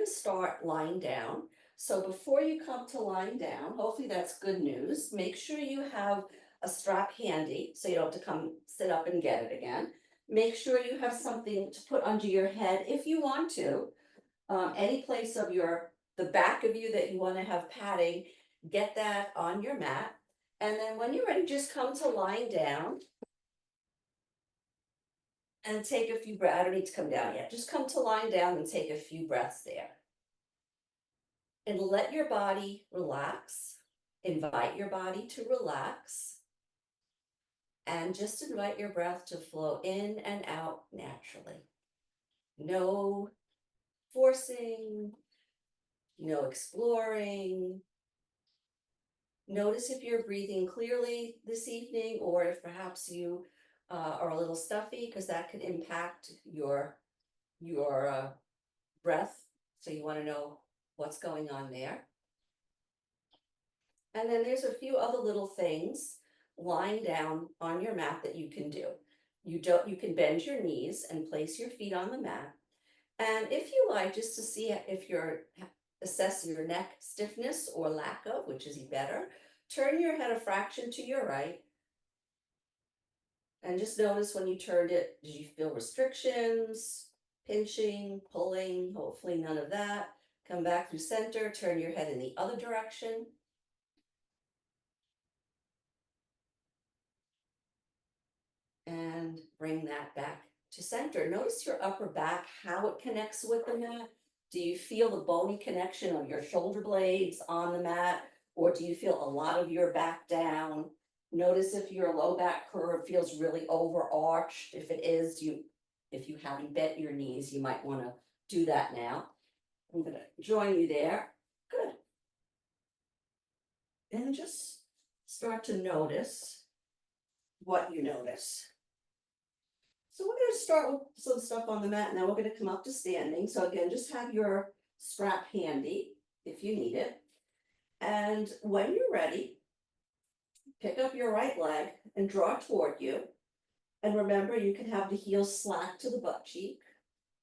going to start lying down. So before you come to lying down, hopefully that's good news. Make sure you have a strap handy so you don't have to come sit up and get it again. Make sure you have something to put under your head if you want to. Any place of the back of you that you want to have padding, get that on your mat. And then when you're ready, just come to lying down and take a few breaths. I don't need to come down yet. Just come to lying down and take a few breaths there. And let your body relax. Invite your body to relax. And just invite your breath to flow in and out naturally. No forcing, no exploring. Notice if you're breathing clearly this evening, or if perhaps you are a little stuffy, because that could impact your breath. So you want to know what's going on there. And then there's a few other little things lying down on your mat that you can do. You can bend your knees and place your feet on the mat. And if you like, just to see if you're assessing your neck stiffness or lack of, which is better, turn your head a fraction to your right. And just notice when you turned it, did you feel restrictions, pinching, pulling? Hopefully none of that. Come back through center, turn your head in the other direction. And bring that back to center. Notice your upper back, how it connects with the mat. Do you feel the bony connection of your shoulder blades on the mat, or do you feel a lot of your back down? Notice if your low back curve feels really overarched. If it is, if you haven't bent your knees, you might want to do that now. I'm going to join you there. Good. And just start to notice what you notice. So we're going to start with some stuff on the mat, and then we're going to come up to standing. So again, just have your strap handy if you need it. And when you're ready, pick up your right leg and draw toward you. And remember, you can have the heel slack to the butt cheek,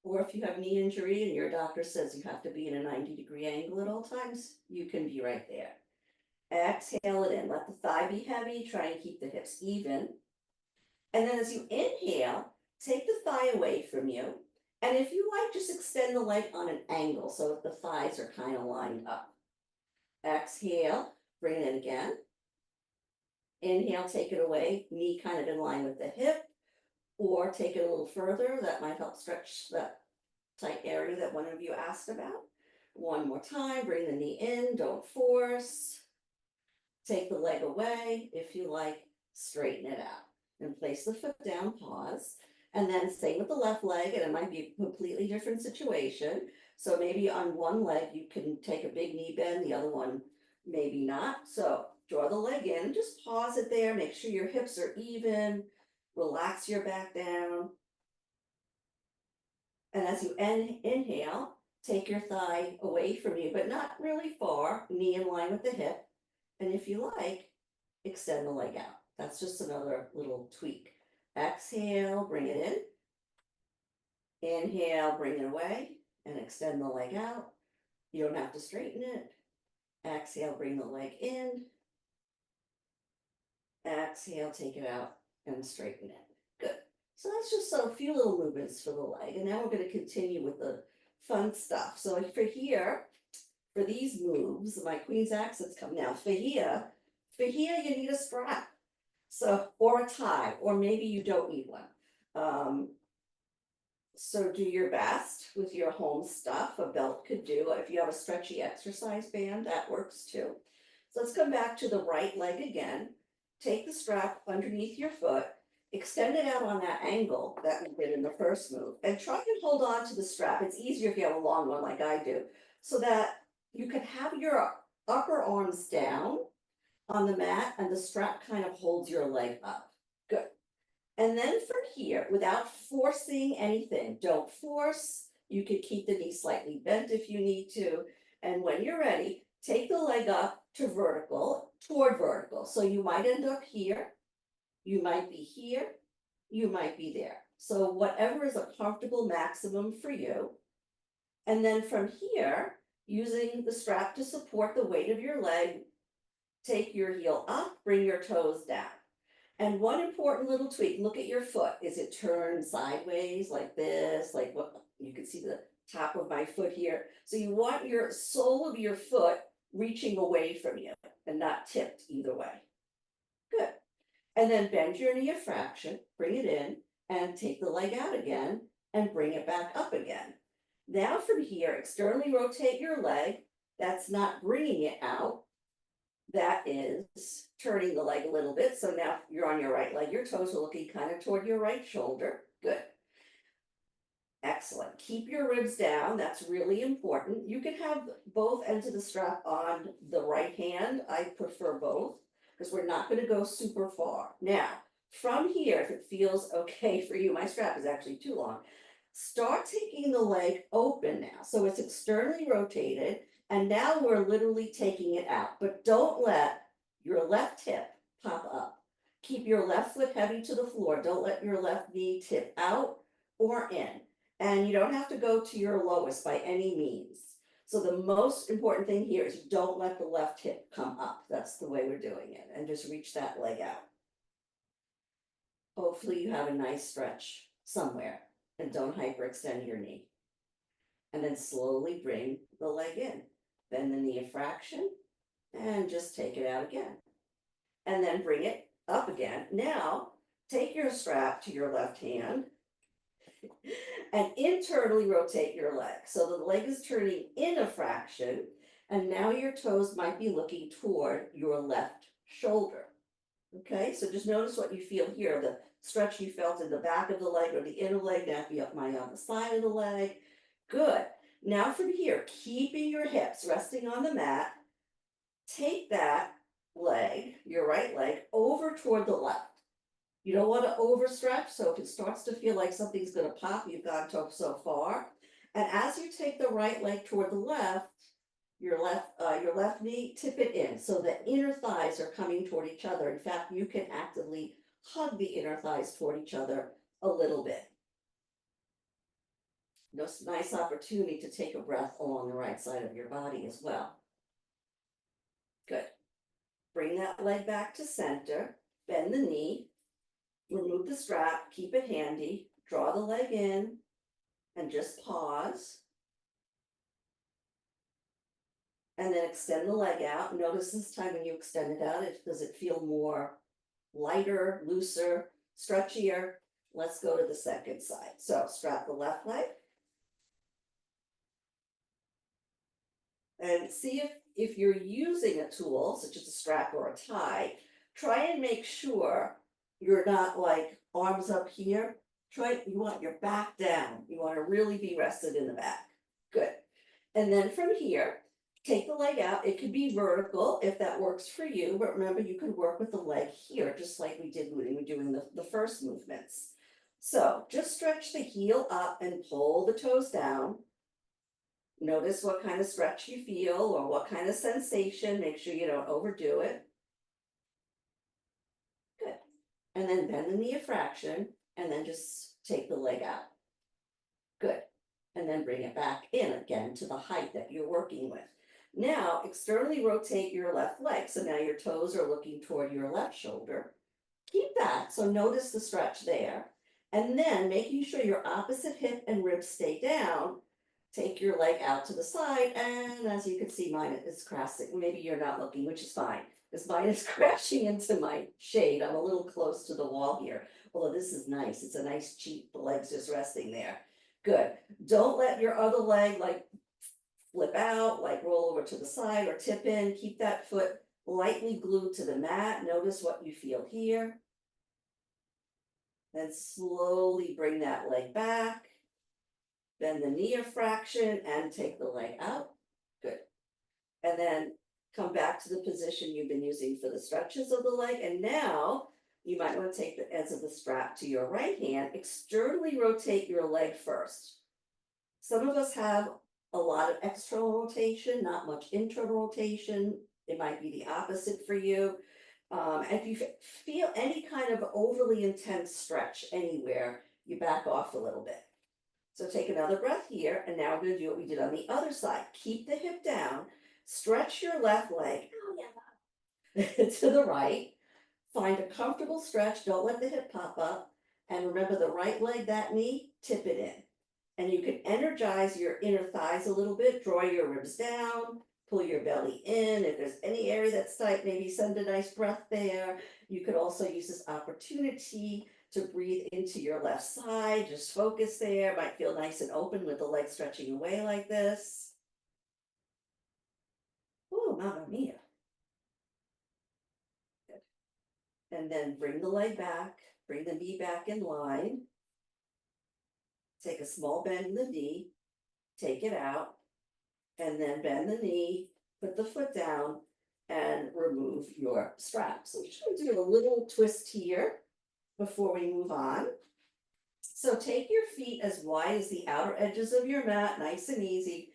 or if you have knee injury and your doctor says you have to be in a 90-degree angle at all times, you can be right there. Exhale it in. Let the thigh be heavy. Try and keep the hips even. And then as you inhale, take the thigh away from you. And if you like, just extend the leg on an angle so that the thighs are kind of lined up. Exhale, bring it in again. Inhale, take it away, knee kind of in line with the hip, or take it a little further. That might help stretch that tight area that one of you asked about. One more time, bring the knee in, don't force. Take the leg away. If you like, straighten it out. And place the foot down, pause. And then same with the left leg, and it might be a completely different situation. So maybe on one leg, you can take a big knee bend, the other one, maybe not. So draw the leg in, just pause it there, make sure your hips are even, relax your back down. And as you inhale, take your thigh away from you, but not really far, knee in line with the hip. And if you like, extend the leg out. That's just another little tweak. Exhale, bring it in. Inhale, bring it away and extend the leg out. You don't have to straighten it. Exhale, bring the leg in. Exhale, take it out and straighten it. Good. So that's just a few little movements for the leg. And now we're going to continue with the fun stuff. So for here, for these moves, my Queen's accents come now. For here, you need a strap. So, or a tie, or maybe you don't need one. So do your best with your home stuff. A belt could do. If you have a stretchy exercise band, that works too. So let's come back to the right leg again. Take the strap underneath your foot, extend it out on that angle that we did in the first move, and try and hold on to the strap. It's easier if you have a long one like I do, so that you can have your upper arms down on the mat and the strap kind of holds your leg up. Good. And then from here, without forcing anything, don't force. You could keep the knee slightly bent if you need to. And when you're ready, take the leg up to vertical, toward vertical. So you might end up here, you might be here, you might be there. So whatever is a comfortable maximum for you. And then from here, using the strap to support the weight of your leg, take your heel up, bring your toes down. And one important little tweak, look at your foot. Is it turned sideways like this? Like what you can see the top of my foot here. So you want your sole of your foot reaching away from you and not tipped either way. Good. And then bend your knee a fraction, bring it in, and take the leg out again and bring it back up again. Now from here, externally rotate your leg. That's not bringing it out. That is turning the leg a little bit. So now you're on your right leg. Your toes are looking kind of toward your right shoulder. Good. Excellent. Keep your ribs down. That's really important. You can have both ends of the strap on the right hand. I prefer both because we're not going to go super far. Now, from here, if it feels okay for you, my strap is actually too long. Start taking the leg open now. So it's externally rotated. And now we're literally taking it out, but don't let your left hip pop up. Keep your left foot heavy to the floor. Don't let your left knee tip out or in. And you don't have to go to your lowest by any means. So the most important thing here is don't let the left hip come up. That's the way we're doing it. And just reach that leg out. Hopefully you have a nice stretch somewhere and don't hyperextend your knee. And then slowly bring the leg in. Bend the knee a fraction and just take it out again. And then bring it up again. Now, take your strap to your left hand and internally rotate your leg. So the leg is turning in a fraction, and now your toes might be looking toward your left shoulder. Okay, so just notice what you feel here, the stretch you felt in the back of the leg or the inner leg, now be up on the side of the leg. Good. Now from here, keeping your hips resting on the mat, take that leg, your right leg, over toward the left. You don't want to overstretch, so if it starts to feel like something's going to pop, you've gone so far. And as you take the right leg toward the left, your left knee, tip it in, so the inner thighs are coming toward each other. In fact, you can actively hug the inner thighs toward each other a little bit. Nice opportunity to take a breath along the right side of your body as well. Good. Bring that leg back to center, bend the knee, remove the strap, keep it handy, draw the leg in, and just pause. And then extend the leg out. Notice this time when you extend it out, does it feel more lighter, looser, stretchier? Let's go to the second side. So strap the left leg. And see if you're using a tool, such as a strap or a tie, try and make sure you're not like arms up here. You want your back down. You want to really be rested in the back. Good. And then from here, take the leg out. It could be vertical if that works for you, but remember you can work with the leg here, just like we did when we were doing the first movements. So just stretch the heel up and pull the toes down. Notice what kind of stretch you feel or what kind of sensation. Make sure you don't overdo it. Good. And then bend the knee a fraction and then just take the leg out. Good. And then bring it back in again to the height that you're working with. Now, externally rotate your left leg. So now your toes are looking toward your left shoulder. Keep that. So notice the stretch there. And then making sure your opposite hip and ribs stay down. Take your leg out to the side, and as you can see, mine is crashing. Maybe you're not looking, which is fine, because mine is crashing into my shade. I'm a little close to the wall here, although this is nice. It's a nice cheap, the leg's just resting there. Good. Don't let your other leg like flip out, like roll over to the side or tip in. Keep that foot lightly glued to the mat. Notice what you feel here. Then slowly bring that leg back. Bend the knee a fraction and take the leg out. Good. And then come back to the position you've been using for the stretches of the leg. And now you might want to take the ends of the strap to your right hand. Externally rotate your leg first. Some of us have a lot of external rotation, not much internal rotation. It might be the opposite for you. And if you feel any kind of overly intense stretch anywhere, you back off a little bit. So take another breath here, and now we're gonna do what we did on the other side. Keep the hip down, stretch your left leg to the right, find a comfortable stretch, don't let the hip pop up, and remember the right leg, that knee, tip it in. And you can energize your inner thighs a little bit, draw your ribs down, pull your belly in. If there's any area that's tight, maybe send a nice breath there. You could also use this opportunity to breathe into your left side, just focus there, might feel nice and open with the legs stretching away like this. Oh, mamma mia. Good. And then bring the leg back, bring the knee back in line. Take a small bend in the knee, take it out, and then bend the knee, put the foot down, and remove your strap. So we're just going to do a little twist here before we move on. So take your feet as wide as the outer edges of your mat, nice and easy,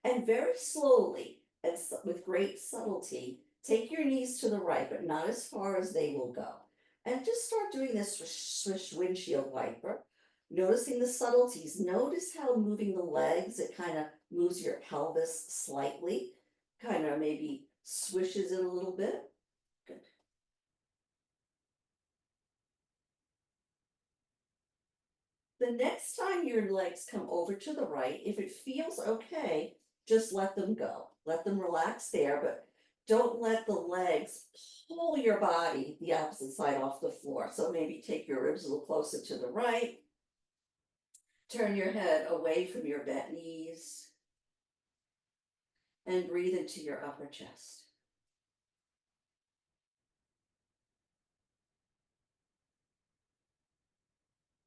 and very slowly and with great subtlety, take your knees to the right, but not as far as they will go. And just start doing this swish, swish windshield wiper. Noticing the subtleties. Notice how moving the legs, it kind of moves your pelvis slightly, kind of maybe swishes it a little bit. Good. The next time your legs come over to the right, if it feels okay, just let them go. Let them relax there, but don't let the legs pull your body the opposite side off the floor. So maybe take your ribs a little closer to the right. Turn your head away from your bent knees and breathe into your upper chest.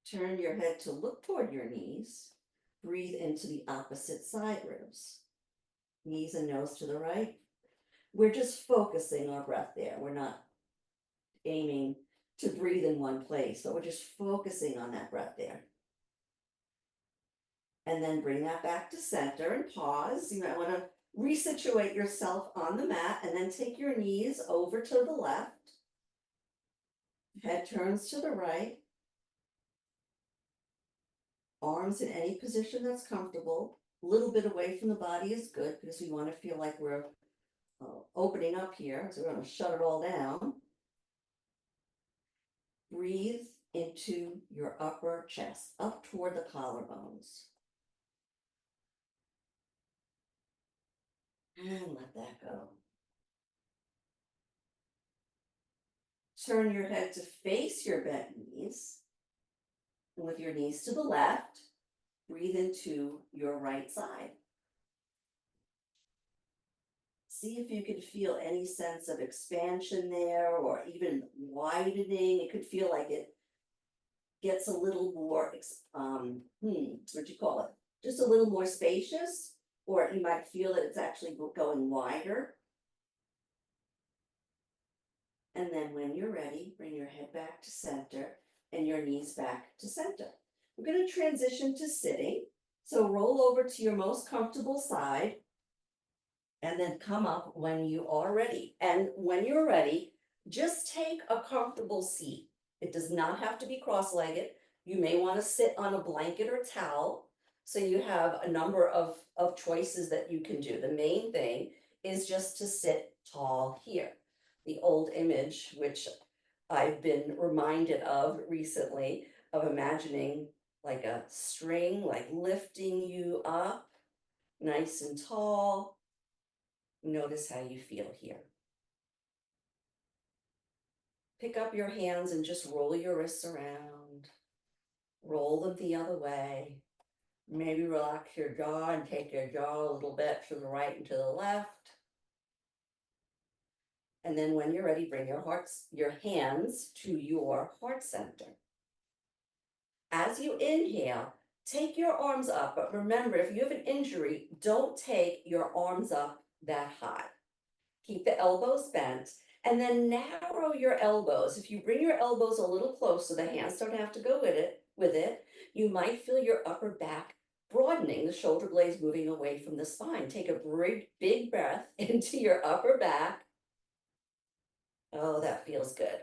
Turn your head to look toward your knees. Breathe into the opposite side ribs. Knees and nose to the right. We're just focusing our breath there. We're not aiming to breathe in one place, but we're just focusing on that breath there. And then bring that back to center and pause. You might want to resituate yourself on the mat and then take your knees over to the left. Head turns to the right. Arms in any position that's comfortable. A little bit away from the body is good because we want to feel like we're opening up here. So we're going to shut it all down. Breathe into your upper chest, up toward the collarbones. And let that go. Turn your head to face your bent knees. And with your knees to the left, breathe into your right side. See if you can feel any sense of expansion there or even widening. It could feel like it gets a little more, what'd you call it? Just a little more spacious, or you might feel that it's actually going wider. And then when you're ready, bring your head back to center and your knees back to center. We're going to transition to sitting. So roll over to your most comfortable side and then come up when you are ready. And when you're ready, just take a comfortable seat. It does not have to be cross-legged. You may want to sit on a blanket or towel. So you have a number of choices that you can do. The main thing is just to sit tall here. The old image, which I've been reminded of recently, of imagining like a string, like lifting you up, nice and tall. Notice how you feel here. Pick up your hands and just roll your wrists around. Roll them the other way. Maybe relax your jaw and take your jaw a little bit to the right and to the left. And then when you're ready, bring your hands to your heart center. As you inhale, take your arms up, but remember, if you have an injury, don't take your arms up that high. Keep the elbows bent, and then narrow your elbows. If you bring your elbows a little closer, the hands don't have to go with it, you might feel your upper back broadening, the shoulder blades moving away from the spine. Take a big breath into your upper back. Oh, that feels good.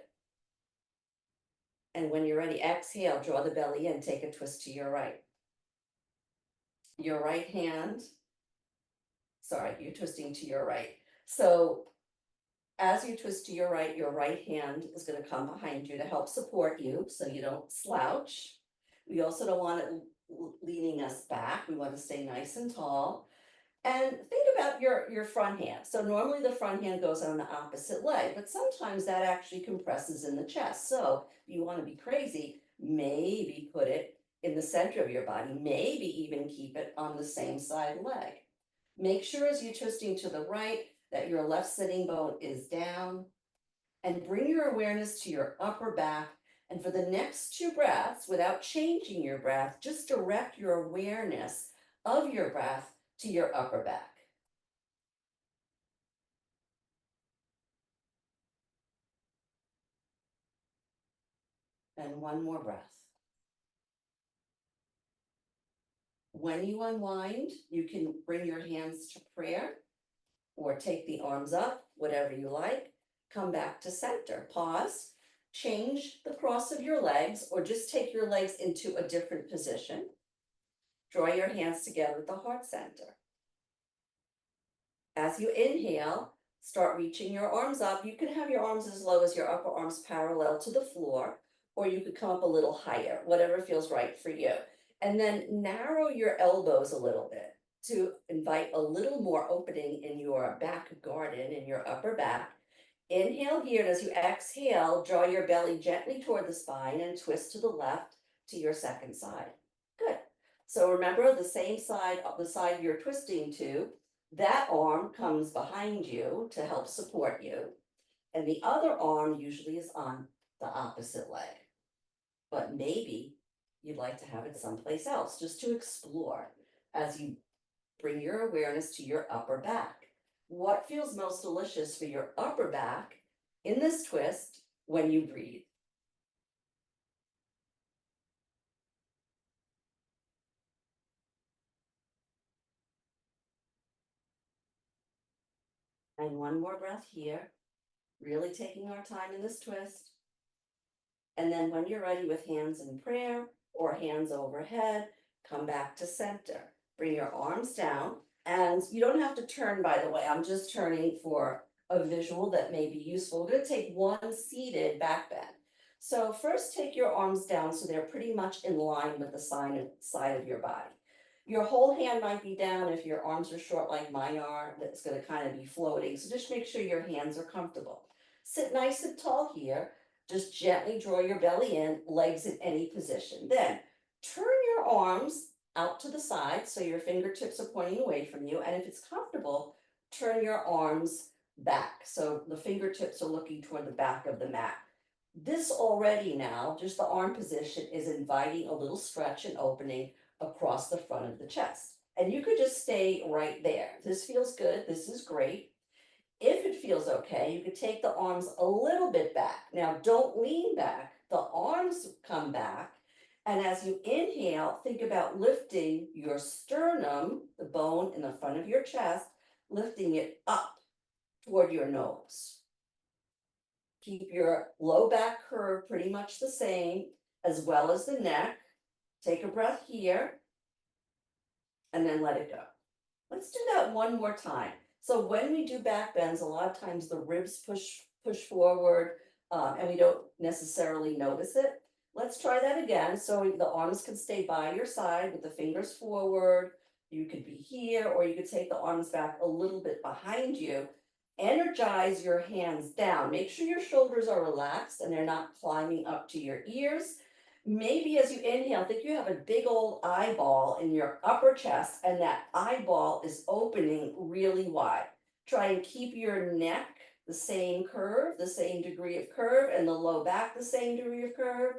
And when you're ready, exhale, draw the belly in, take a twist to your right. your right hand. Sorry, you're twisting to your right. So as you twist to your right hand is gonna come behind you to help support you, so you don't slouch. We also don't want it leaning us back, we wanna stay nice and tall. And think about your front hand. So normally the front hand goes on the opposite leg, but sometimes that actually compresses in the chest. So if you wanna be crazy, maybe put it in the center of your body, maybe even keep it on the same side leg. Make sure as you're twisting to the right that your left sitting bone is down, and bring your awareness to your upper back. And for the next 2 breaths, without changing your breath, just direct your awareness of your breath to your upper back. And one more breath. When you unwind, you can bring your hands to prayer or take the arms up, whatever you like. Come back to center, pause, change the cross of your legs, or just take your legs into a different position. Draw your hands together at the heart center. As you inhale, start reaching your arms up. You can have your arms as low as your upper arms parallel to the floor, or you could come up a little higher, whatever feels right for you. And then narrow your elbows a little bit to invite a little more opening in your back garden, in your upper back. Inhale here, and as you exhale, draw your belly gently toward the spine and twist to the left to your second side. Good. So remember the same side, the side you're twisting to, that arm comes behind you to help support you. And the other arm usually is on the opposite leg. But maybe you'd like to have it someplace else, just to explore as you bring your awareness to your upper back. What feels most delicious for your upper back in this twist when you breathe? And one more breath here, really taking our time in this twist. And then when you're ready with hands in prayer or hands overhead, come back to center. Bring your arms down, and you don't have to turn, by the way, I'm just turning for a visual that may be useful. We're gonna take one seated back bend. So first take your arms down so they're pretty much in line with the side of your body. Your whole hand might be down. If your arms are short like mine are, that's gonna kind of be floating. So just make sure your hands are comfortable. Sit nice and tall here. Just gently draw your belly in, legs in any position. Then turn your arms out to the side so your fingertips are pointing away from you. And if it's comfortable, turn your arms back so the fingertips are looking toward the back of the mat. This already now, just the arm position, is inviting a little stretch and opening across the front of the chest. And you could just stay right there. This feels good. This is great. If it feels okay, you could take the arms a little bit back. Now, don't lean back, the arms come back. And as you inhale, think about lifting your sternum, the bone in the front of your chest, lifting it up toward your nose. Keep your low back curve pretty much the same, as well as the neck. Take a breath here, and then let it go. Let's do that one more time. So when we do back bends, a lot of times the ribs push forward, and we don't necessarily notice it. Let's try that again. So the arms can stay by your side with the fingers forward. You could be here, or you could take the arms back a little bit behind you. Energize your hands down. Make sure your shoulders are relaxed and they're not climbing up to your ears. Maybe as you inhale, think you have a big old eyeball in your upper chest, and that eyeball is opening really wide. Try and keep your neck the same curve, the same degree of curve, and the low back the same degree of curve.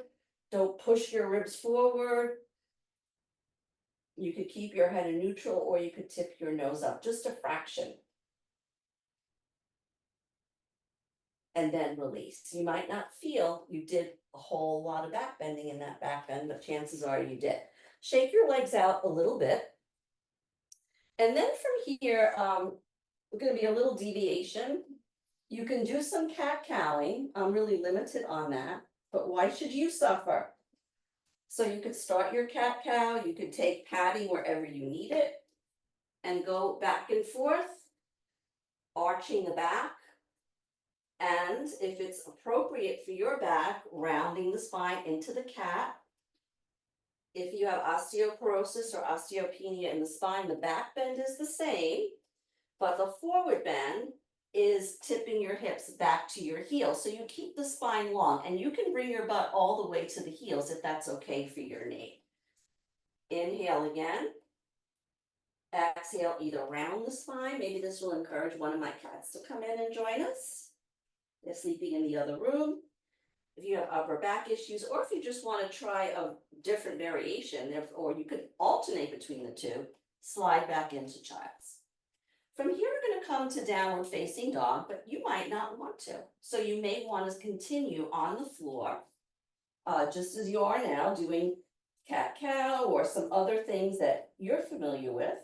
Don't push your ribs forward. You could keep your head in neutral, or you could tip your nose up just a fraction. And then release. You might not feel you did a whole lot of back bending in that back bend, but chances are you did. Shake your legs out a little bit. And then from here, we're going to be a little deviation. You can do some cat-cowing. I'm really limited on that, but why should you suffer? So you could start your cat-cow, you could take padding wherever you need it, and go back and forth, arching the back. And if it's appropriate for your back, rounding the spine into the cat. If you have osteoporosis or osteopenia in the spine, the back bend is the same, but the forward bend is tipping your hips back to your heels. So you keep the spine long, and you can bring your butt all the way to the heels if that's okay for your knee. Inhale again. Exhale, either round the spine. Maybe this will encourage one of my cats to come in and join us. They're sleeping in the other room. If you have upper back issues, or if you just want to try a different variation, or you could alternate between the two, slide back into child's. From here, we're going to come to downward facing dog, but you might not want to. So you may want to continue on the floor, just as you are now, doing cat-cow or some other things that you're familiar with.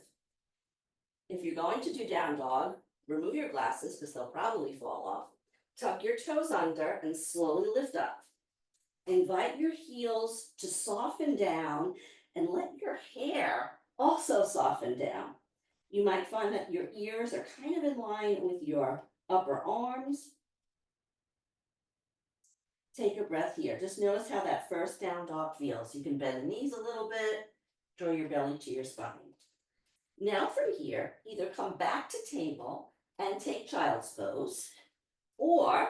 If you're going to do down dog, remove your glasses because they'll probably fall off. Tuck your toes under and slowly lift up. Invite your heels to soften down and let your hair also soften down. You might find that your ears are kind of in line with your upper arms. Take a breath here. Just notice how that first down dog feels. You can bend the knees a little bit, draw your belly to your spine. Now from here, either come back to table and take child's pose, or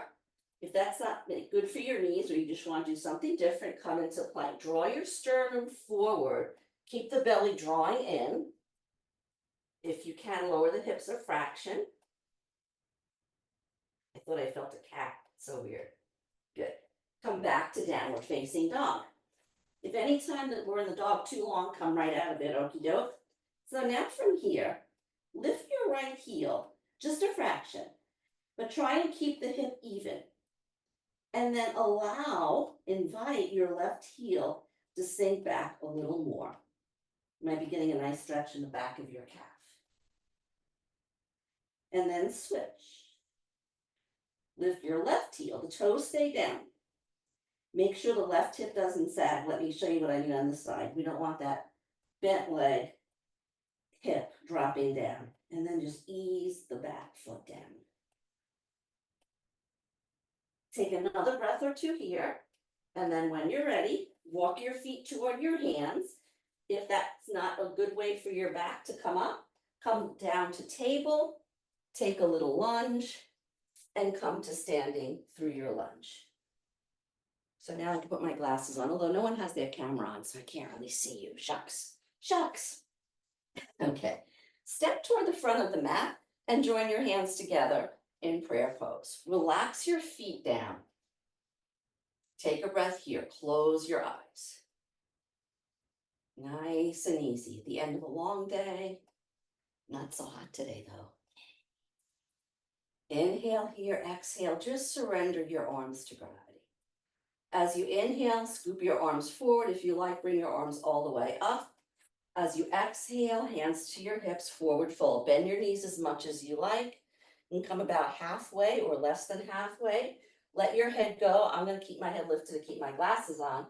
if that's not good for your knees, or you just want to do something different, come into plank. Draw your sternum forward. Keep the belly drawing in. If you can, lower the hips a fraction. I thought I felt a cat. So weird. Good. Come back to downward facing dog. If any time that we're in the dog too long, come right out of it, okie doke. So now from here, lift your right heel, just a fraction, but try and keep the hip even. And then invite your left heel to sink back a little more. You might be getting a nice stretch in the back of your calf. And then switch. Lift your left heel, the toes stay down. Make sure the left hip doesn't sag. Let me show you what I mean on this side. We don't want that bent leg, hip dropping down. And then just ease the back foot down. Take another breath or two here, and then when you're ready, walk your feet toward your hands. If that's not a good way for your back to come up, come down to table, take a little lunge, and come to standing through your lunge. So now I can put my glasses on, although no one has their camera on, so I can't really see you. Shucks. Shucks. Okay. Step toward the front of the mat and join your hands together in prayer pose. Relax your feet down. Take a breath here. Close your eyes. Nice and easy. At the end of a long day. Not so hot today, though. Inhale here, exhale. Just surrender your arms to gravity. As you inhale, scoop your arms forward. If you like, bring your arms all the way up. As you exhale, hands to your hips, forward fold. Bend your knees as much as you like. And come about halfway or less than halfway. Let your head go. I'm going to keep my head lifted to keep my glasses on,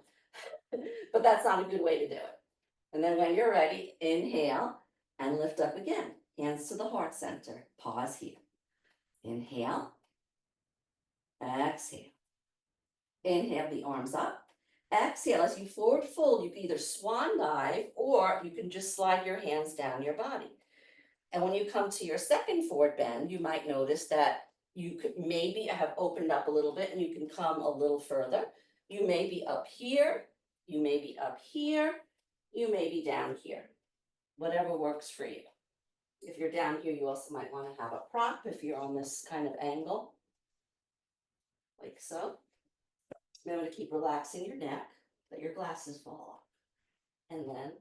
but that's not a good way to do it. And then when you're ready, inhale and lift up again. Hands to the heart center. Pause here. Inhale. Exhale. Inhale the arms up. Exhale, as you forward fold, you can either swan dive or you can just slide your hands down your body. And when you come to your second forward bend, you might notice that you could maybe have opened up a little bit and you can come a little further. You may be up here, you may be up here, you may be down here, whatever works for you. If you're down here, you also might want to have a prop if you're on this kind of angle, like so. Remember to keep relaxing your neck, let your glasses fall off. And then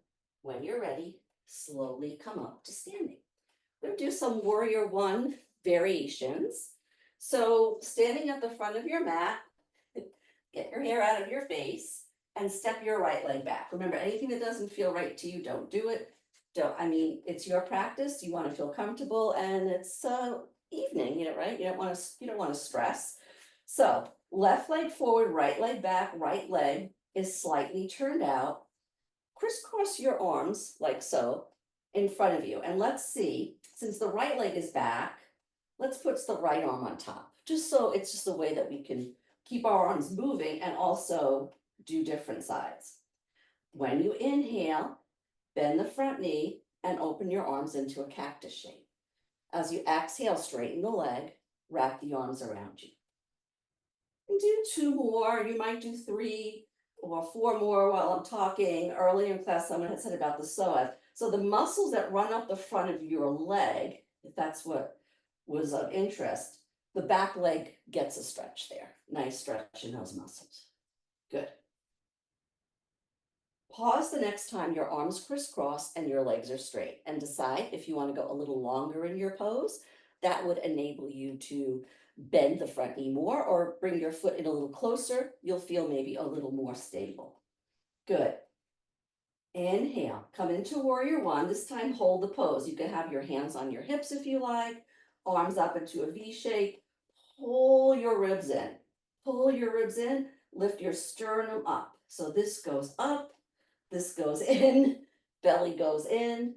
when you're ready, slowly come up to standing. We're going to do some warrior one variations. So standing at the front of your mat, get your hair out of your face and step your right leg back. Remember, anything that doesn't feel right to you, don't do it. It's your practice. You want to feel comfortable, and it's evening, right? You don't want to stress. So left leg forward, right leg back, right leg is slightly turned out. Crisscross your arms like so in front of you. And let's see, since the right leg is back, let's put the right arm on top. Just so it's just a way that we can keep our arms moving and also do different sides. When you inhale, bend the front knee and open your arms into a cactus shape. As you exhale, straighten the leg, wrap the arms around you. And do 2 more, you might do 3 or 4 more while I'm talking. Earlier in class, someone had said about the psoas. So the muscles that run up the front of your leg, if that's what was of interest, the back leg gets a stretch there. Nice stretch in those muscles. Good. Pause the next time your arms crisscross and your legs are straight and decide if you want to go a little longer in your pose. That would enable you to bend the front knee more or bring your foot in a little closer. You'll feel maybe a little more stable. Good. Inhale, come into warrior one. This time hold the pose. You can have your hands on your hips if you like, arms up into a V shape. Pull your ribs in. Pull your ribs in, lift your sternum up. So this goes up, this goes in, belly goes in.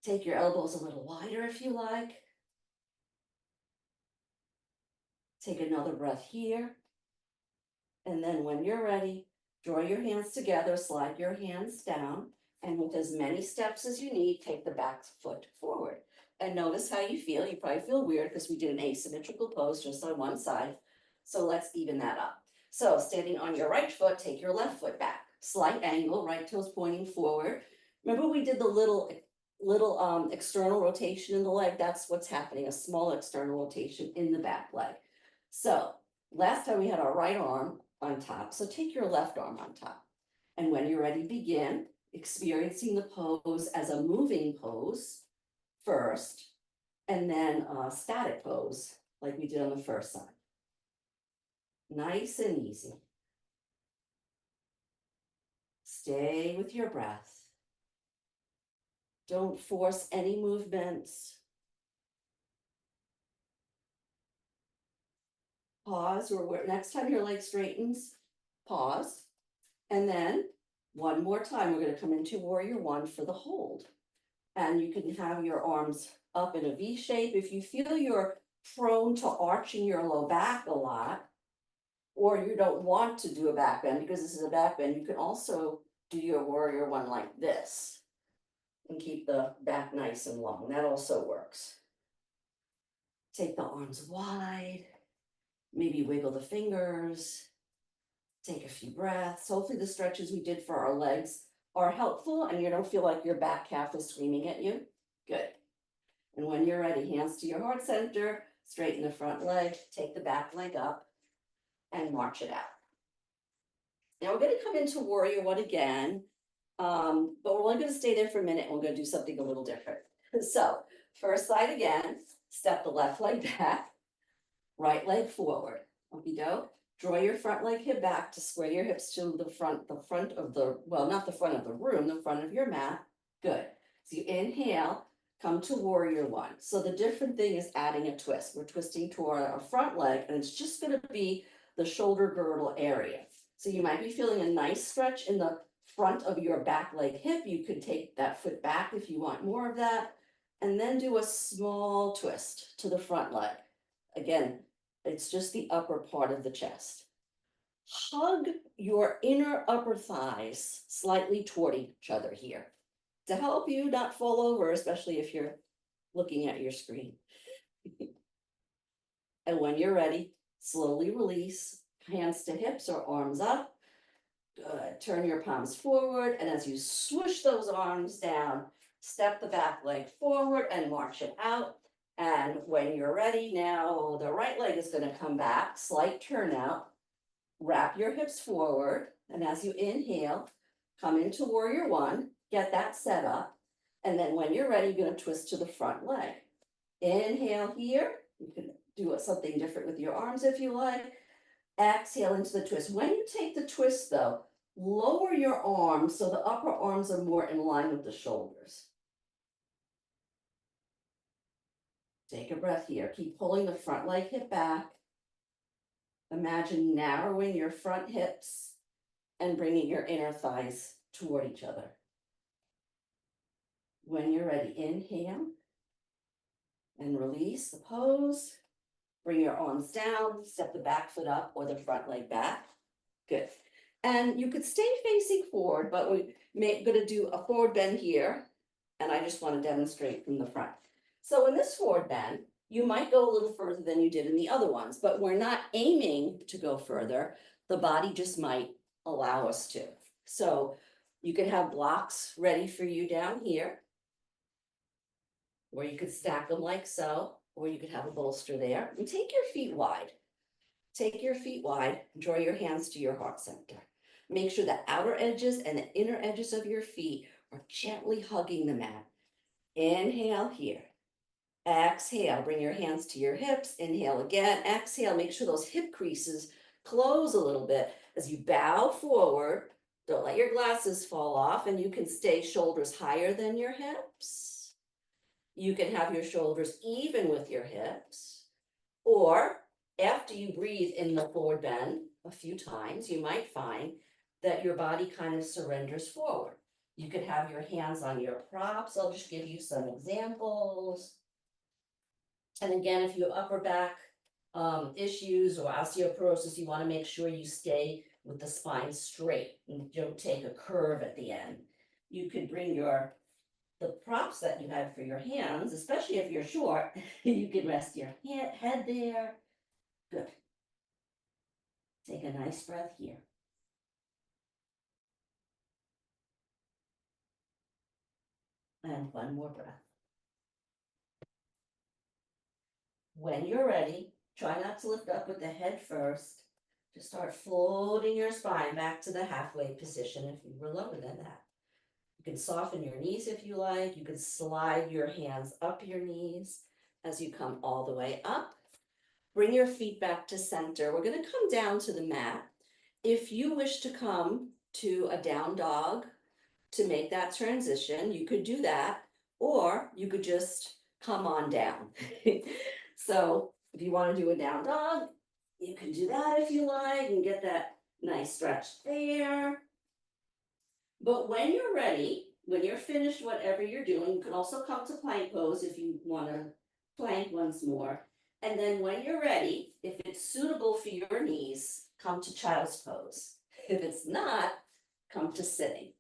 Take your elbows a little wider if you like. Take another breath here. And then when you're ready, draw your hands together, slide your hands down, and with as many steps as you need, take the back foot forward. And notice how you feel. You probably feel weird because we did an asymmetrical pose just on one side. So let's even that up. So standing on your right foot, take your left foot back. Slight angle, right toes pointing forward. Remember we did the little external rotation in the leg? That's what's happening, a small external rotation in the back leg. So last time we had our right arm on top, so take your left arm on top. And when you're ready, begin experiencing the pose as a moving pose first, and then a static pose like we did on the first side. Nice and easy. Stay with your breath. Don't force any movements. Pause, or next time your leg straightens, pause. And then one more time, we're going to come into warrior one for the hold. And you can have your arms up in a V shape. If you feel you're prone to arching your low back a lot, or you don't want to do a back bend because this is a back bend, you can also do your warrior one like this and keep the back nice and long. That also works. Take the arms wide, maybe wiggle the fingers, take a few breaths. Hopefully the stretches we did for our legs are helpful and you don't feel like your back calf is screaming at you. Good. And when you're ready, hands to your heart center, straighten the front leg, take the back leg up and march it out. Now we're going to come into warrior one again, but we're only going to stay there for a minute and we're going to do something a little different. So first side again, step the left leg back, right leg forward. Okey-doke. Draw your front leg hip back to square your hips to the front of the, well, not the front of the room, the front of your mat. Good. So you inhale, come to warrior one. So the different thing is adding a twist. We're twisting toward our front leg and it's just going to be the shoulder girdle area. So you might be feeling a nice stretch in the front of your back leg hip. You could take that foot back if you want more of that, and then do a small twist to the front leg. Again, it's just the upper part of the chest. Hug your inner upper thighs slightly toward each other here to help you not fall over, especially if you're looking at your screen. And when you're ready, slowly release, hands to hips or arms up. Good. Turn your palms forward, and as you swoosh those arms down, step the back leg forward and march it out. And when you're ready, now the right leg is going to come back, slight turnout. Wrap your hips forward, and as you inhale, come into warrior one, get that set up. And then when you're ready, you're going to twist to the front leg. Inhale here. You can do something different with your arms if you like. Exhale into the twist. When you take the twist though, lower your arms so the upper arms are more in line with the shoulders. Take a breath here. Keep pulling the front leg hip back. Imagine narrowing your front hips and bringing your inner thighs toward each other. When you're ready, inhale and release the pose. Bring your arms down, step the back foot up or the front leg back. Good. And you could stay facing forward, but we're gonna do a forward bend here. And I just want to demonstrate from the front. So in this forward bend, you might go a little further than you did in the other ones, but we're not aiming to go further. The body just might allow us to. So you can have blocks ready for you down here, or you could stack them like so, or you could have a bolster there. And take your feet wide. Take your feet wide, draw your hands to your heart center. Make sure the outer edges and the inner edges of your feet are gently hugging the mat. Inhale here. Exhale, bring your hands to your hips. Inhale again. Exhale, make sure those hip creases close a little bit as you bow forward. Don't let your glasses fall off, and you can stay shoulders higher than your hips. You can have your shoulders even with your hips, or after you breathe in the forward bend a few times, you might find that your body kind of surrenders forward. You could have your hands on your props. I'll just give you some examples. And again, if you have upper back issues or osteoporosis, you want to make sure you stay with the spine straight and don't take a curve at the end. You could bring the props that you have for your hands, especially if you're short, you can rest your head there. Good. Take a nice breath here. And one more breath. When you're ready, try not to lift up with the head first. Just start floating your spine back to the halfway position if you were lower than that. You can soften your knees if you like. You can slide your hands up your knees as you come all the way up. Bring your feet back to center. We're going to come down to the mat. If you wish to come to a down dog to make that transition, you could do that, or you could just come on down. So if you want to do a down dog, you can do that if you like and get that nice stretch there. But when you're ready, when you're finished whatever you're doing, you can also come to plank pose if you want to plank once more. And then when you're ready, if it's suitable for your knees, come to child's pose. If it's not, come to sitting.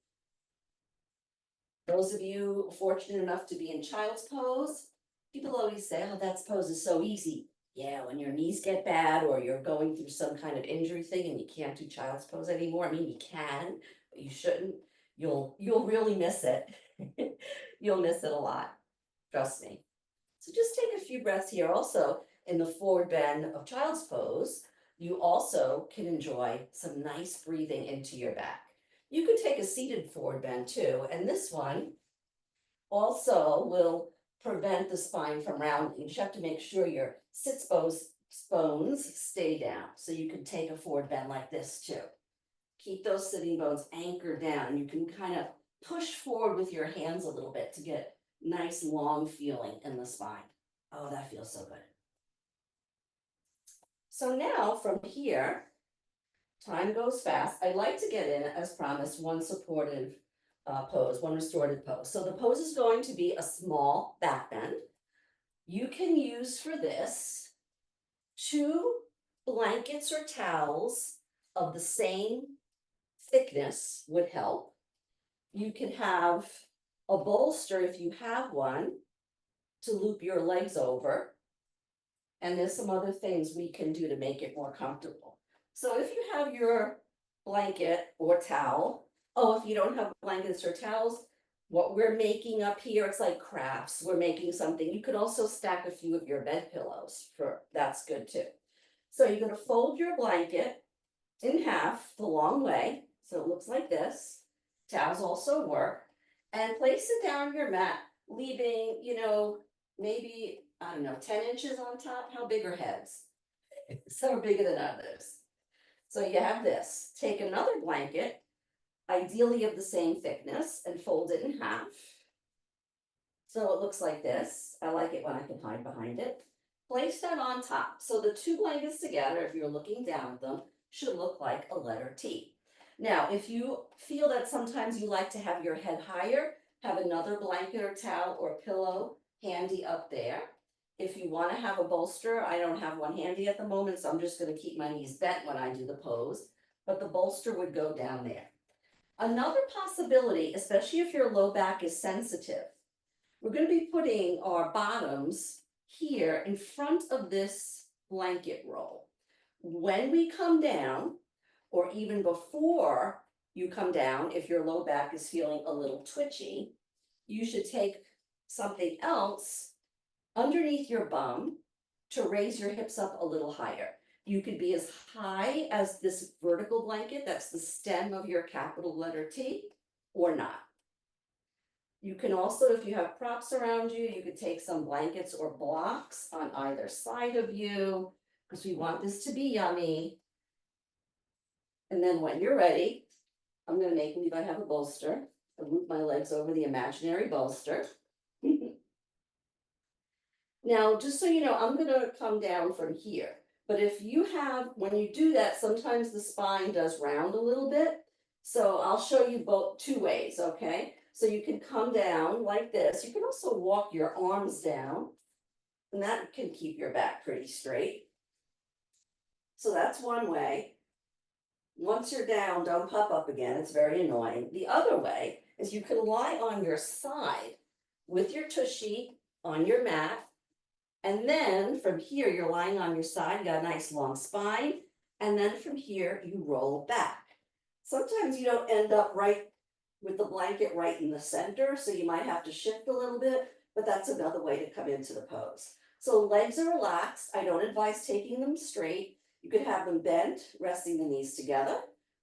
Those of you fortunate enough to be in child's pose, people always say, oh, that pose is so easy. Yeah, when your knees get bad or you're going through some kind of injury thing and you can't do child's pose anymore. I mean, you can, but you shouldn't. You'll really miss it. You'll miss it a lot. Trust me. So just take a few breaths here. Also, in the forward bend of child's pose, you also can enjoy some nice breathing into your back. You can take a seated forward bend too, and this one also will prevent the spine from rounding. You just have to make sure your sits bones stay down. So you can take a forward bend like this too. Keep those sitting bones anchored down. You can kind of push forward with your hands a little bit to get nice long feeling in the spine. Oh, that feels so good. So now from here, time goes fast. I like to get in, as promised, one supportive pose, one restorative pose. So the pose is going to be a small back bend. You can use for this 2 blankets or towels of the same thickness would help. You can have a bolster if you have one to loop your legs over. And there's some other things we can do to make it more comfortable. So if you have your blanket or towel, if you don't have blankets or towels, what we're making up here, it's like crafts. We're making something. You could also stack a few of your bed pillows that's good too. So you're going to fold your blanket in half the long way. So it looks like this. Towels also work. And place it down your mat, leaving, maybe, 10 inches on top. How big are heads? Some are bigger than others. So you have this. Take another blanket, ideally of the same thickness, and fold it in half. So it looks like this. I like it when I can hide behind it. Place that on top. So the two blankets together, if you're looking down at them, should look like a letter T. Now, if you feel that sometimes you like to have your head higher, have another blanket or towel or pillow handy up there. If you want to have a bolster, I don't have one handy at the moment, so I'm just going to keep my knees bent when I do the pose, but the bolster would go down there. Another possibility, especially if your low back is sensitive, we're going to be putting our bottoms here in front of this blanket roll. When we come down, or even before you come down, if your low back is feeling a little twitchy, you should take something else underneath your bum to raise your hips up a little higher. You could be as high as this vertical blanket, that's the stem of your capital letter T, or not. You can also, if you have props around you, you could take some blankets or blocks on either side of you, because we want this to be yummy. And then when you're ready, I'm going to make believe I have a bolster. I loop my legs over the imaginary bolster. Now, just so you know, I'm going to come down from here. But if you have, when you do that, sometimes the spine does round a little bit. So I'll show you both two ways, okay? So you can come down like this. You can also walk your arms down, and that can keep your back pretty straight. So that's one way. Once you're down, don't pop up again. It's very annoying. The other way is you can lie on your side with your tushy on your mat. And then from here, you're lying on your side, you got a nice long spine. And then from here, you roll back. Sometimes you don't end up right with the blanket right in the center, so you might have to shift a little bit, but that's another way to come into the pose. So legs are relaxed. I don't advise taking them straight. You could have them bent, resting the knees together,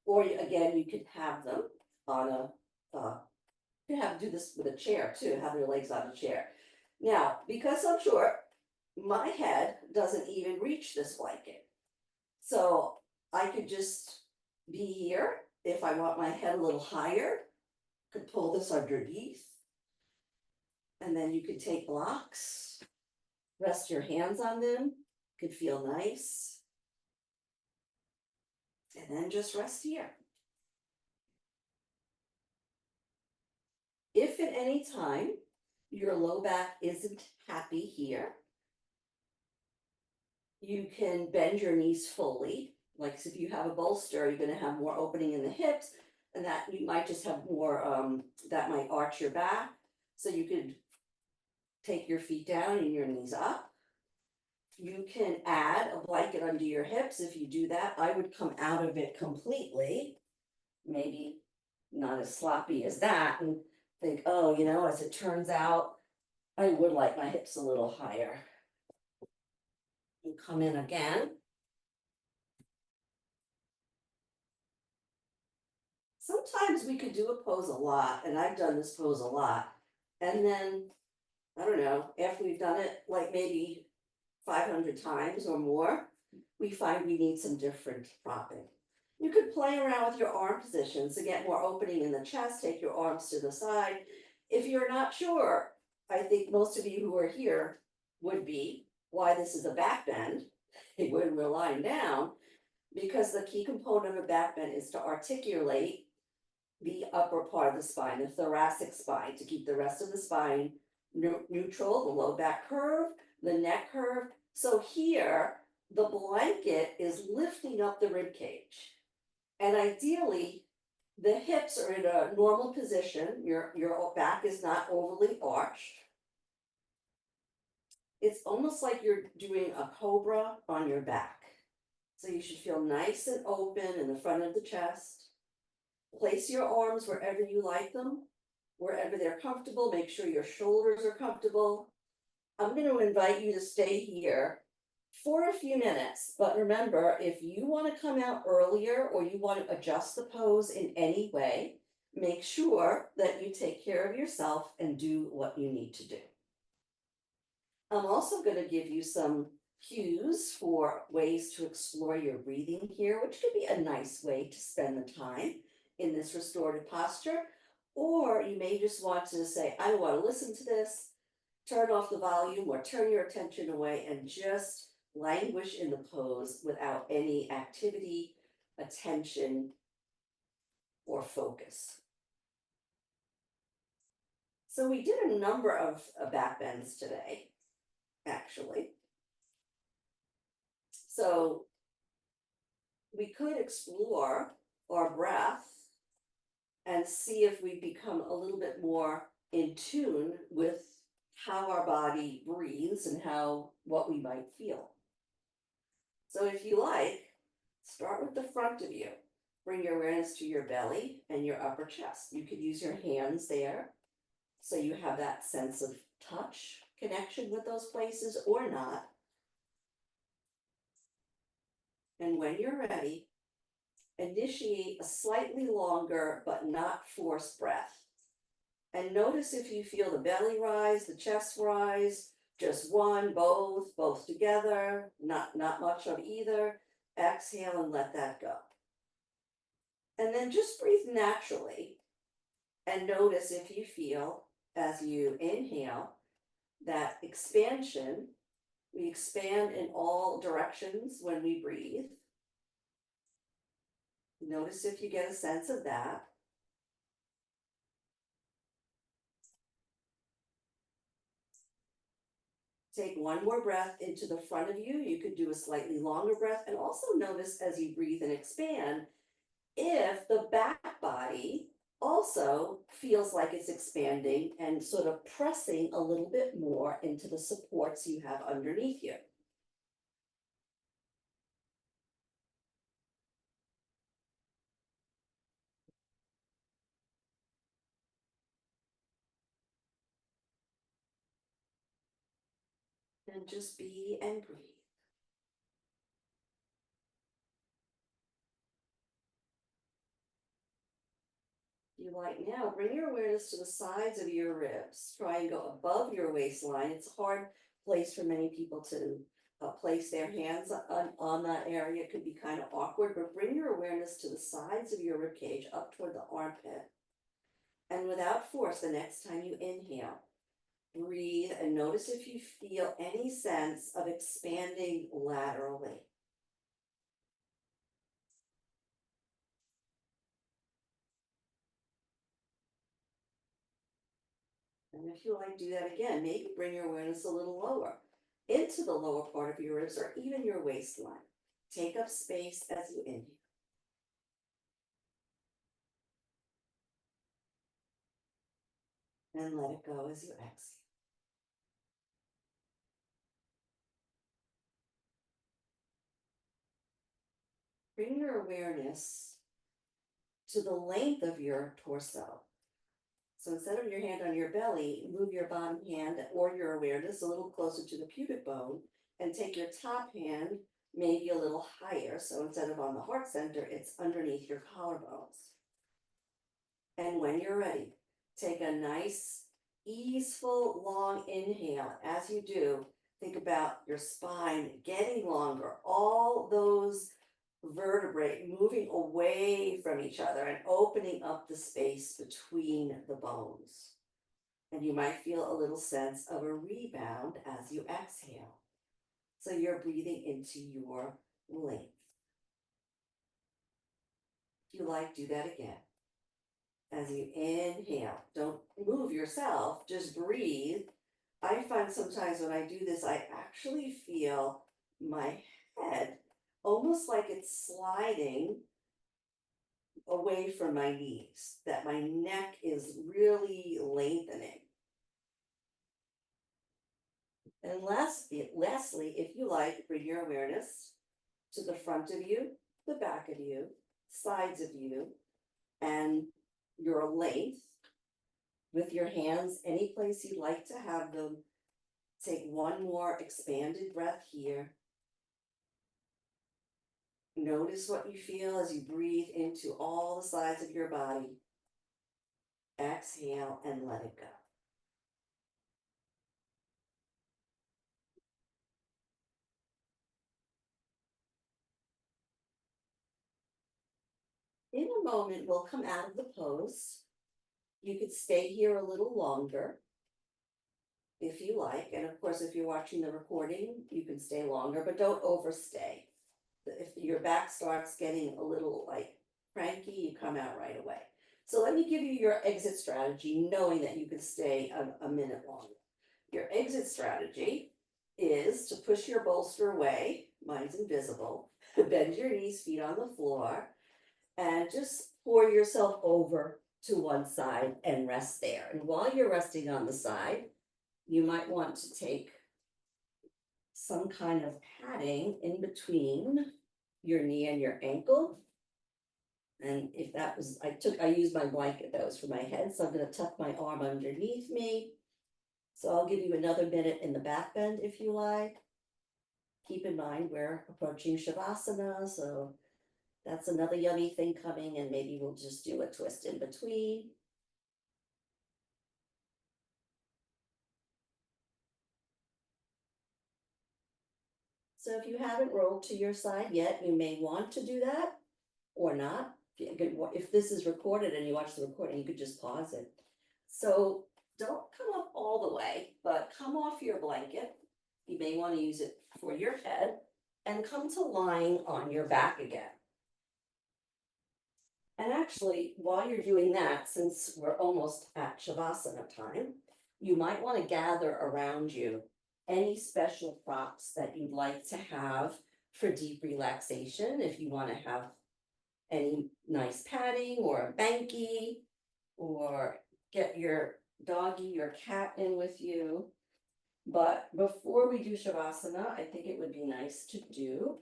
or again, you could have them on a, you could have to do this with a chair too, have your legs on a chair. Now, because I'm short, my head doesn't even reach this blanket. So I could just be here. If I want my head a little higher, could pull this underneath. And then you could take blocks, rest your hands on them, could feel nice. And then just rest here. If at any time your low back isn't happy here, you can bend your knees fully. Like if you have a bolster, you're going to have more opening in the hips, and that you might just have more, that might arch your back. So you could take your feet down and your knees up. You can add a blanket under your hips. If you do that, I would come out of it completely, maybe not as sloppy as that, and think, oh, you know, as it turns out, I would like my hips a little higher. You come in again. Sometimes we could do a pose a lot, and I've done this pose a lot. And then, I don't know, after we've done it like maybe 500 times or more, we find we need some different propping. You could play around with your arm positions to get more opening in the chest, take your arms to the side. If you're not sure, I think most of you who are here would be why this is a back bend when we're lying down, because the key component of a back bend is to articulate the upper part of the spine, the thoracic spine, to keep the rest of the spine neutral, the low back curve, the neck curve. So here, the blanket is lifting up the rib cage. And ideally, the hips are in a normal position. Your back is not overly arched. It's almost like you're doing a cobra on your back. So you should feel nice and open in the front of the chest. Place your arms wherever you like them, wherever they're comfortable. Make sure your shoulders are comfortable. I'm going to invite you to stay here for a few minutes, but remember, if you want to come out earlier or you want to adjust the pose in any way, make sure that you take care of yourself and do what you need to do. I'm also going to give you some cues for ways to explore your breathing here, which could be a nice way to spend the time in this restorative posture. Or you may just want to say, I don't want to listen to this. turn off the volume or turn your attention away and just languish in the pose without any activity, attention, or focus. So we did a number of back bends today, actually. So we could explore our breath and see if we become a little bit more in tune with how our body breathes and what we might feel. So if you like, start with the front of you. Bring your awareness to your belly and your upper chest. You could use your hands there, so you have that sense of touch connection with those places or not. And when you're ready, initiate a slightly longer but not forced breath. And notice if you feel the belly rise, the chest rise, just one, both together, not much of either. Exhale and let that go. And then just breathe naturally and notice if you feel, as you inhale, that expansion. We expand in all directions when we breathe. Notice if you get a sense of that. Take one more breath into the front of you. You could do a slightly longer breath, and also notice as you breathe and expand, if the back body also feels like it's expanding and sort of pressing a little bit more into the supports you have underneath you. And just be and breathe. You like now, bring your awareness to the sides of your ribs. Try and go above your waistline. It's a hard place for many people to place their hands on that area. It could be kind of awkward, but bring your awareness to the sides of your rib cage up toward the armpit. And without force, the next time you inhale, breathe and notice if you feel any sense of expanding laterally. And if you like, do that again. Maybe bring your awareness a little lower, into the lower part of your ribs or even your waistline. Take up space as you inhale. And let it go as you exhale. Bring your awareness to the length of your torso. So instead of your hand on your belly, move your bottom hand or your awareness a little closer to the pubic bone and take your top hand maybe a little higher. So instead of on the heart center, it's underneath your collarbones. And when you're ready, take a nice, easeful, long inhale. As you do, think about your spine getting longer, all those vertebrae moving away from each other and opening up the space between the bones. And you might feel a little sense of a rebound as you exhale. So you're breathing into your length. If you like, do that again. As you inhale, don't move yourself, just breathe. I find sometimes when I do this, I actually feel my head almost like it's sliding away from my knees, that my neck is really lengthening. And lastly, if you like, bring your awareness to the front of you, the back of you, sides of you, and your length with your hands any place you'd like to have them. Take one more expanded breath here. Notice what you feel as you breathe into all the sides of your body. Exhale and let it go. In a moment, we'll come out of the pose. You could stay here a little longer. if you like, and of course, if you're watching the recording, you can stay longer, but don't overstay. If your back starts getting a little like cranky, you come out right away. So let me give you your exit strategy, knowing that you could stay a minute longer. Your exit strategy is to push your bolster away, mine's invisible, bend your knees, feet on the floor, and just pour yourself over to one side and rest there. And while you're resting on the side, you might want to take some kind of padding in between your knee and your ankle. And if that was, I used my blanket, that was for my head, so I'm gonna tuck my arm underneath me. So I'll give you another minute in the back bend if you like. Keep in mind we're approaching Shavasana, so that's another yummy thing coming, and maybe we'll just do a twist in between. So if you haven't rolled to your side yet, you may want to do that or not. If this is recorded and you watch the recording, you could just pause it. So don't come up all the way, but come off your blanket. You may want to use it for your head and come to lying on your back again. And actually, while you're doing that, since we're almost at Shavasana time, you might want to gather around you any special props that you'd like to have for deep relaxation. If you want to have any nice padding or a banky, or get your doggy, your cat in with you. But before we do Shavasana, I think it would be nice to do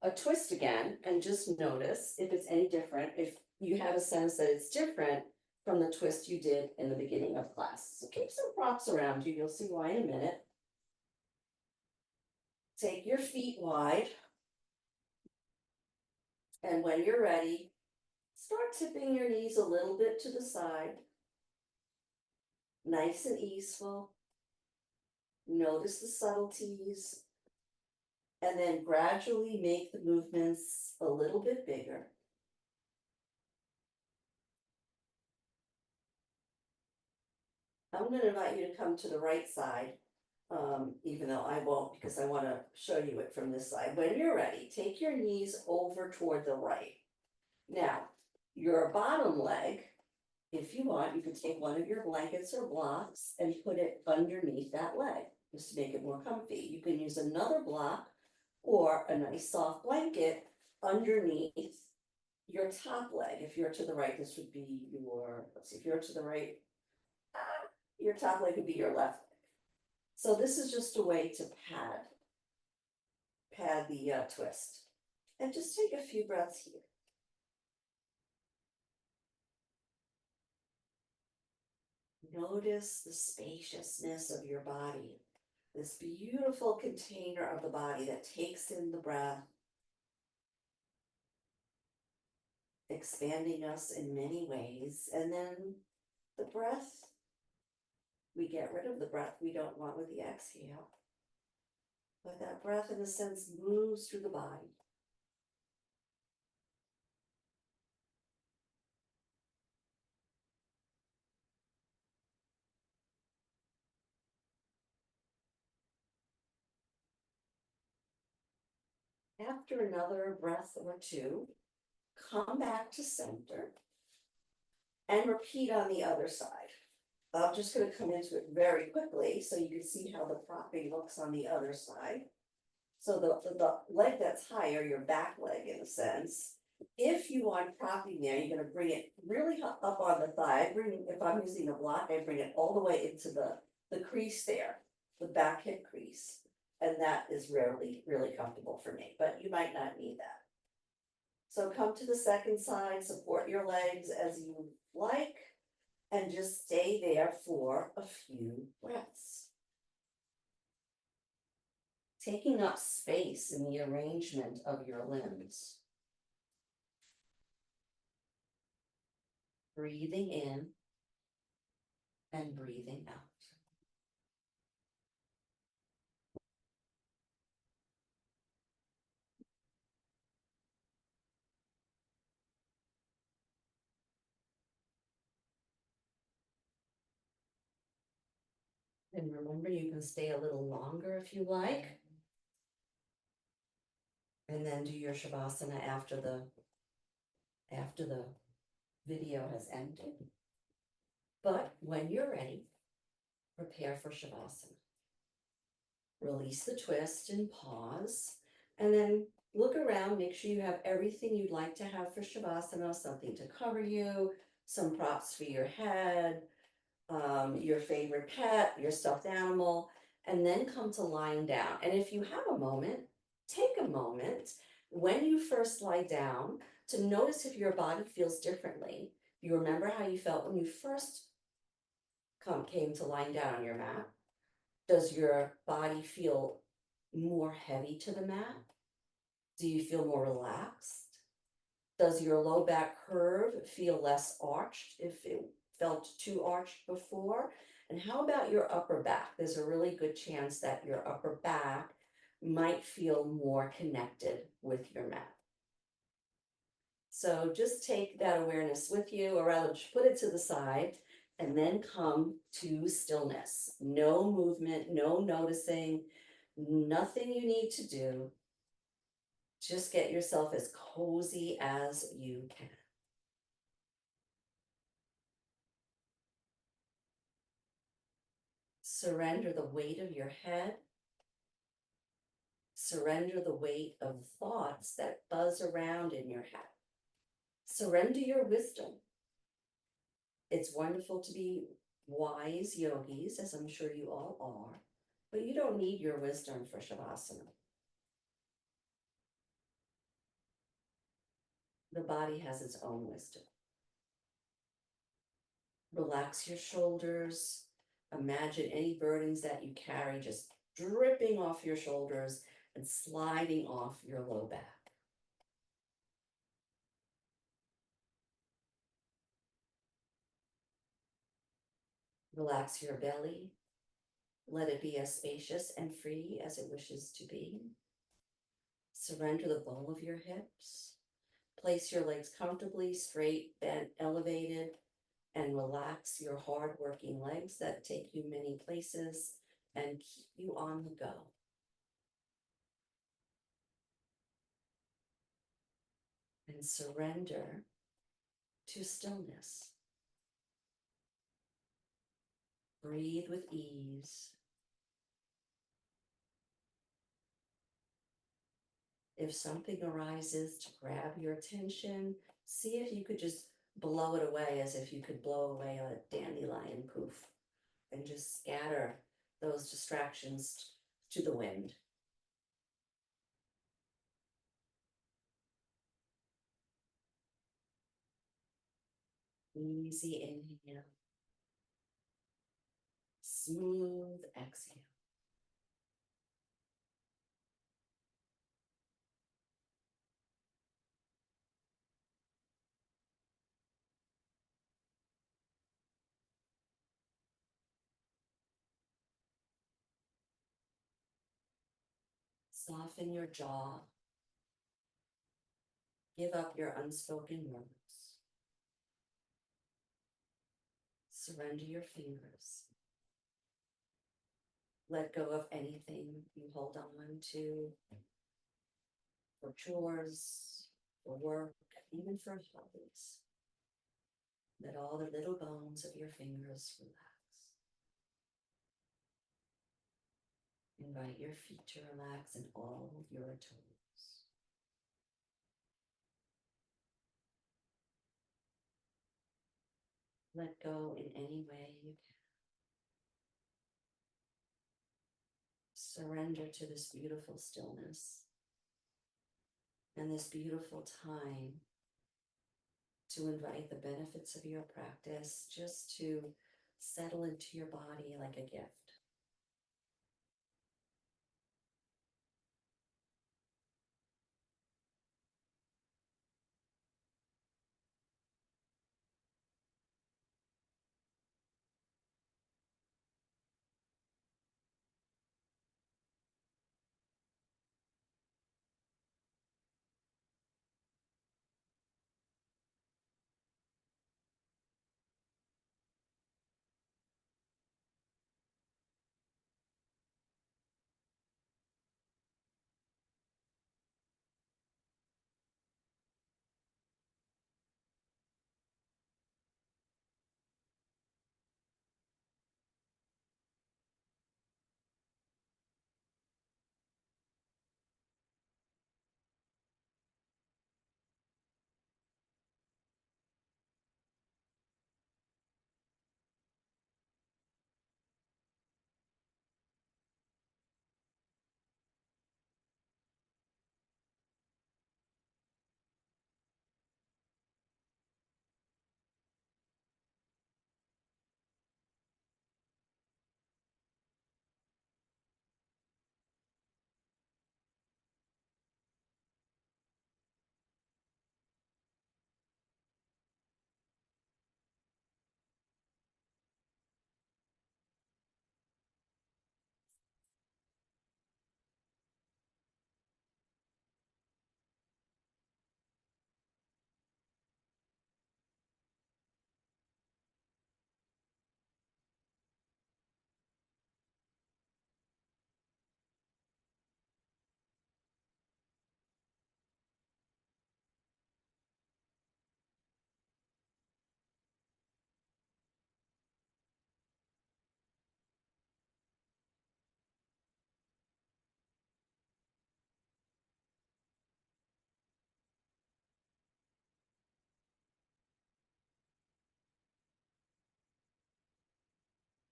a twist again and just notice if it's any different, if you have a sense that it's different from the twist you did in the beginning of class. So keep some props around you, you'll see why in a minute. Take your feet wide, and when you're ready, start tipping your knees a little bit to the side. Nice and easeful. Notice the subtleties, and then gradually make the movements a little bit bigger. I'm going to invite you to come to the right side, even though I won't, because I want to show you it from this side. When you're ready, take your knees over toward the right. Now, your bottom leg, if you want, you could take one of your blankets or blocks and put it underneath that leg, just to make it more comfy. You can use another block or a nice soft blanket underneath your top leg. If you're to the right, this would be your, let's see, if you're to the right, your top leg would be your left leg. So this is just a way to pad the twist. And just take a few breaths here. Notice the spaciousness of your body, this beautiful container of the body that takes in the breath, expanding us in many ways. And then the breath, we get rid of the breath we don't want with the exhale. But that breath, in a sense, moves through the body. After another breath or two, come back to center and repeat on the other side. I'm just going to come into it very quickly so you can see how the propping looks on the other side. So the leg that's higher, your back leg in a sense, if you want propping there, you're going to bring it really up on the thigh. If I'm using a block, I bring it all the way into the crease there, the back hip crease. And that is really comfortable for me, but you might not need that. So come to the second side, support your legs as you like, and just stay there for a few breaths. Taking up space in the arrangement of your limbs. Breathing in and breathing out. And remember, you can stay a little longer if you like. And then do your Shavasana after the video has ended. But when you're ready, prepare for Shavasana. Release the twist and pause, and then look around, make sure you have everything you'd like to have for Shavasana, something to cover you, some props for your head, your favorite pet, your stuffed animal, and then come to lying down. And if you have a moment, take a moment when you first lie down to notice if your body feels differently. You remember how you felt when you first came to lying down on your mat. Does your body feel more heavy to the mat? Do you feel more relaxed? Does your low back curve feel less arched if it felt too arched before? And how about your upper back? There's a really good chance that your upper back might feel more connected with your mat. So just take that awareness with you, or rather put it to the side, and then come to stillness. No movement, no noticing, nothing you need to do. Just get yourself as cozy as you can. Surrender the weight of your head. Surrender the weight of thoughts that buzz around in your head. Surrender your wisdom. It's wonderful to be wise yogis, as I'm sure you all are, but you don't need your wisdom for Shavasana. The body has its own wisdom. Relax your shoulders. Imagine any burdens that you carry just dripping off your shoulders and sliding off your low back. Relax your belly. Let it be as spacious and free as it wishes to be. Surrender the bowl of your hips. Place your legs comfortably straight, bent, elevated, and relax your hard-working legs that take you many places and keep you on the go. And surrender to stillness. Breathe with ease. If something arises to grab your attention, see if you could just blow it away as if you could blow away a dandelion poof, and just scatter those distractions to the wind. Easy inhale. Smooth exhale. Soften your jaw. Give up your unspoken words. Surrender your fingers. Let go of anything you hold on to for chores, for work, even for hobbies. Let all the little bones of your fingers relax. Invite your feet to relax and all of your toes. Let go in any way you can. Surrender to this beautiful stillness and this beautiful time to invite the benefits of your practice just to settle into your body like a gift.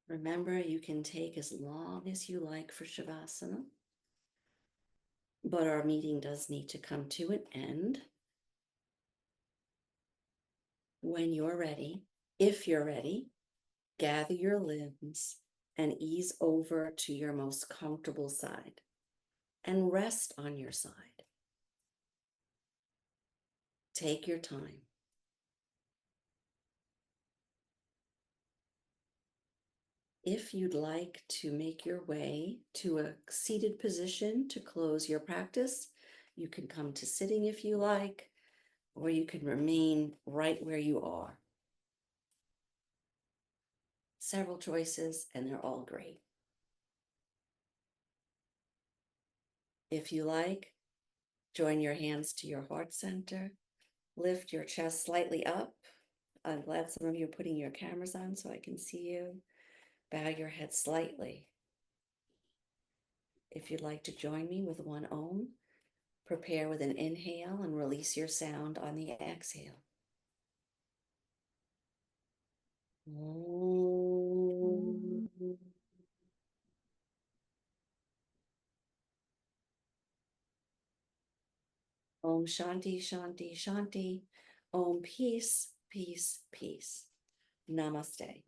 Remember, you can take as long as you like for Shavasana, but our meeting does need to come to an end. When you're ready, if you're ready, gather your limbs and ease over to your most comfortable side and rest on your side. Take your time. If you'd like to make your way to a seated position to close your practice, you can come to sitting if you like, or you can remain right where you are. Several choices, and they're all great. If you like, join your hands to your heart center, lift your chest slightly up. I'm glad some of you are putting your cameras on so I can see you. Bow your head slightly. If you'd like to join me with one Om, prepare with an inhale and release your sound on the exhale. Om. Om Shanti, Shanti, Shanti. Om peace, peace, peace. Namaste.